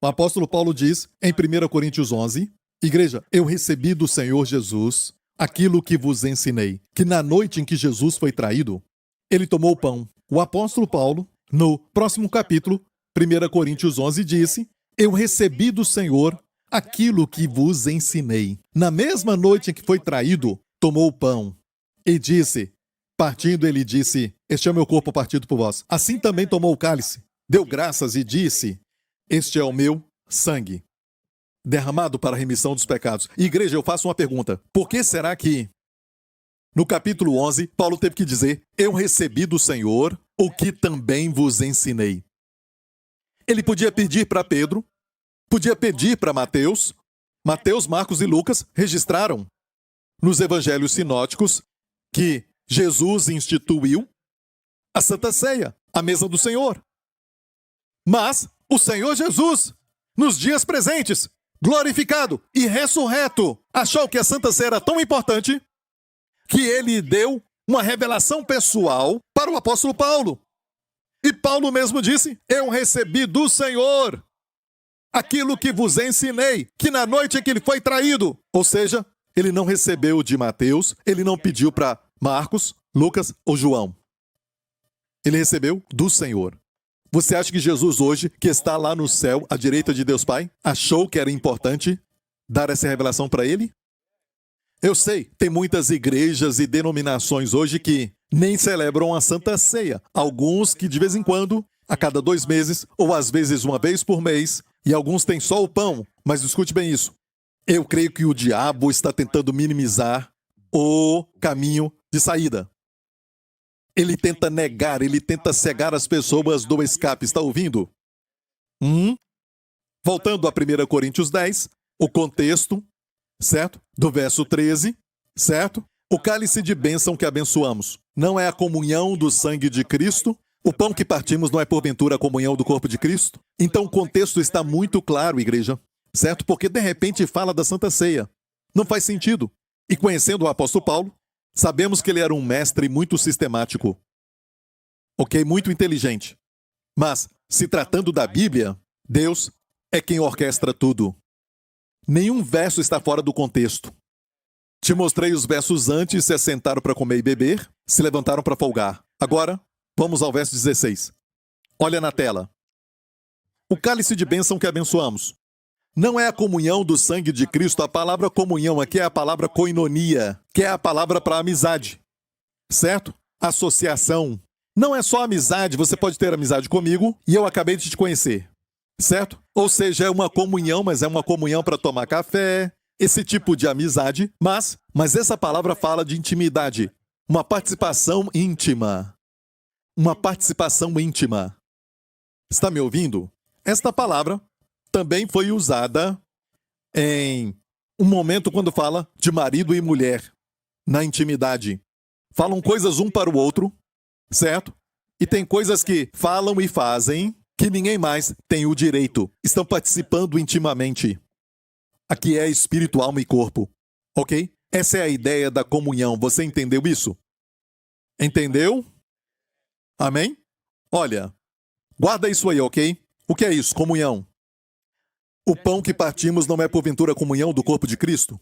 O apóstolo Paulo diz em 1 Coríntios 11, igreja, eu recebi do Senhor Jesus aquilo que vos ensinei, que na noite em que Jesus foi traído, ele tomou o pão. O apóstolo Paulo, no próximo capítulo, 1 Coríntios 11, disse, eu recebi do Senhor aquilo que vos ensinei. Na mesma noite em que foi traído, tomou o pão e disse, partindo, ele disse, este é o meu corpo partido por vós. Assim também tomou o cálice, deu graças e disse, este é o meu sangue, derramado para a remissão dos pecados. Igreja, eu faço uma pergunta. Por que será que, no capítulo 11, Paulo teve que dizer, eu recebi do Senhor o que também vos ensinei? Ele podia pedir para Pedro, podia pedir para Mateus. Mateus, Marcos e Lucas registraram nos evangelhos sinóticos que Jesus instituiu a Santa Ceia, a mesa do Senhor. Mas o Senhor Jesus, nos dias presentes, glorificado e ressurreto, achou que a Santa Ceia era tão importante que ele deu uma revelação pessoal para o apóstolo Paulo. E Paulo mesmo disse, eu recebi do Senhor aquilo que vos ensinei, que na noite em que ele foi traído. Ou seja, ele não recebeu de Mateus, ele não pediu para Marcos, Lucas ou João. Ele recebeu do Senhor. Você acha que Jesus hoje, que está lá no céu, à direita de Deus Pai, achou que era importante dar essa revelação para ele? Eu sei, tem muitas igrejas e denominações hoje que nem celebram a Santa Ceia. Alguns que de vez em quando, a cada 2 meses, ou às vezes uma vez por mês, e alguns têm só o pão. Mas escute bem isso. Eu creio que o diabo está tentando minimizar o caminho de saída. Ele tenta negar, ele tenta cegar as pessoas do escape. Está ouvindo? Voltando a 1 Coríntios 10, o contexto, certo? Do verso 13, certo? O cálice de bênção que abençoamos não é a comunhão do sangue de Cristo? O pão que partimos não é porventura a comunhão do corpo de Cristo? Então o contexto está muito claro, igreja, certo? Porque de repente fala da Santa Ceia. Não faz sentido. E conhecendo o apóstolo Paulo, sabemos que ele era um mestre muito sistemático. Ok? Muito inteligente. Mas, se tratando da Bíblia, Deus é quem orquestra tudo. Nenhum verso está fora do contexto. Te mostrei os versos antes, se assentaram para comer e beber, se levantaram para folgar. Agora, vamos ao verso 16. Olha na tela. O cálice de bênção que abençoamos não é a comunhão do sangue de Cristo. A palavra comunhão aqui é a palavra koinonia, que é a palavra para amizade. Certo? Associação. Não é só amizade, você pode ter amizade comigo e eu acabei de te conhecer. Certo? Ou seja, é uma comunhão, mas é uma comunhão para tomar café, esse tipo de amizade, mas essa palavra fala de intimidade, uma participação íntima. Uma participação íntima. Está me ouvindo? Esta palavra também foi usada em um momento quando fala de marido e mulher, na intimidade. Falam coisas um para o outro, certo? E tem coisas que falam e fazem que ninguém mais tem o direito. Estão participando intimamente. Aqui é espírito, alma e corpo. Ok? Essa é a ideia da comunhão. Você entendeu isso? Entendeu? Amém? Olha, guarda isso aí, ok? O que é isso? Comunhão. O pão que partimos não é porventura a comunhão do corpo de Cristo?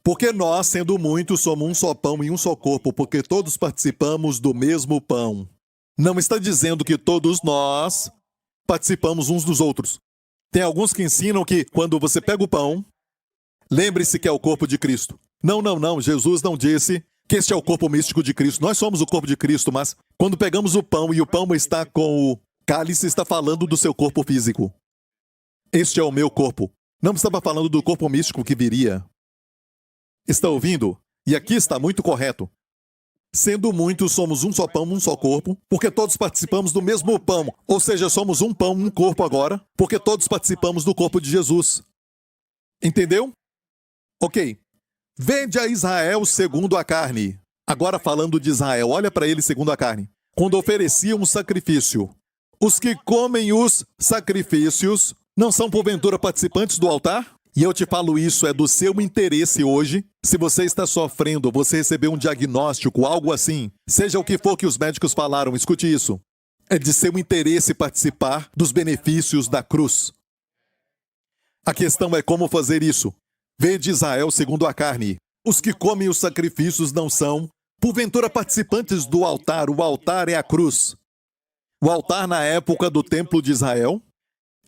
Porque nós, sendo muitos, somos um só pão e um só corpo, porque todos participamos do mesmo pão. Não está dizendo que todos nós participamos uns dos outros. Tem alguns que ensinam que quando você pega o pão, lembre-se que é o corpo de Cristo. Não. Jesus não disse que este é o corpo místico de Cristo. Nós somos o corpo de Cristo, mas quando pegamos o pão e o pão está com o cálice, está falando do seu corpo físico. Este é o meu corpo. Não estava falando do corpo místico que viria. Está ouvindo? E aqui está muito correto. Sendo muitos, somos um só pão, um só corpo, porque todos participamos do mesmo pão. Ou seja, somos um pão, um corpo agora, porque todos participamos do corpo de Jesus. Entendeu? Ok. Vede a Israel segundo a carne. Agora falando de Israel, olha para ele segundo a carne. Quando ofereciam um sacrifício, os que comem os sacrifícios não são porventura participantes do altar? E eu te falo isso, é do seu interesse hoje. Se você está sofrendo, você recebeu um diagnóstico, algo assim, seja o que for que os médicos falaram, escute isso. É de seu interesse participar dos benefícios da cruz. A questão é como fazer isso. Vede Israel segundo a carne. Os que comem os sacrifícios não são, porventura, participantes do altar. O altar é a cruz. O altar, na época do templo de Israel,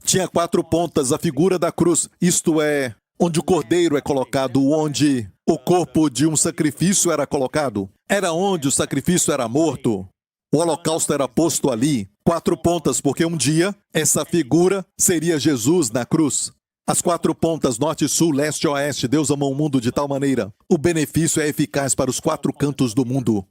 tinha 4 pontas, a figura da cruz, isto é, onde o cordeiro é colocado, onde o corpo de um sacrifício era colocado. Era onde o sacrifício era morto. O holocausto era posto ali. 4 pontas, porque um dia essa figura seria Jesus na cruz. As 4 pontas, norte, sul, leste e oeste, Deus amou o mundo de tal maneira. O benefício é eficaz para os 4 cantos do mundo.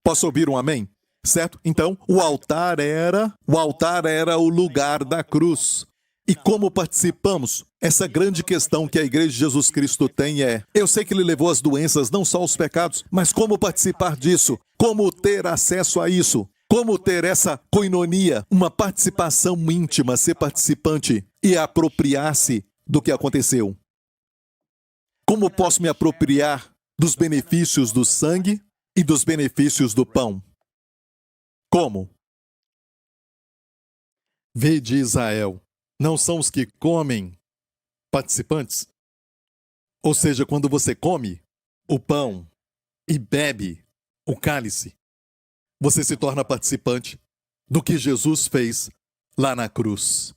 Posso ouvir um amém? Certo? Então, o altar era o lugar da cruz. E como participamos? Essa grande questão que a Igreja de Jesus Cristo tem é: eu sei que Ele levou as doenças, não só os pecados, mas como participar disso? Como ter acesso a isso? Como ter essa koinonia, uma participação íntima, ser participante e apropriar-se do que aconteceu? Como posso me apropriar dos benefícios do sangue e dos benefícios do pão? Como? Vede Israel. Não são os que comem participantes? Ou seja, quando você come o pão e bebe o cálice, você se torna participante do que Jesus fez lá na cruz.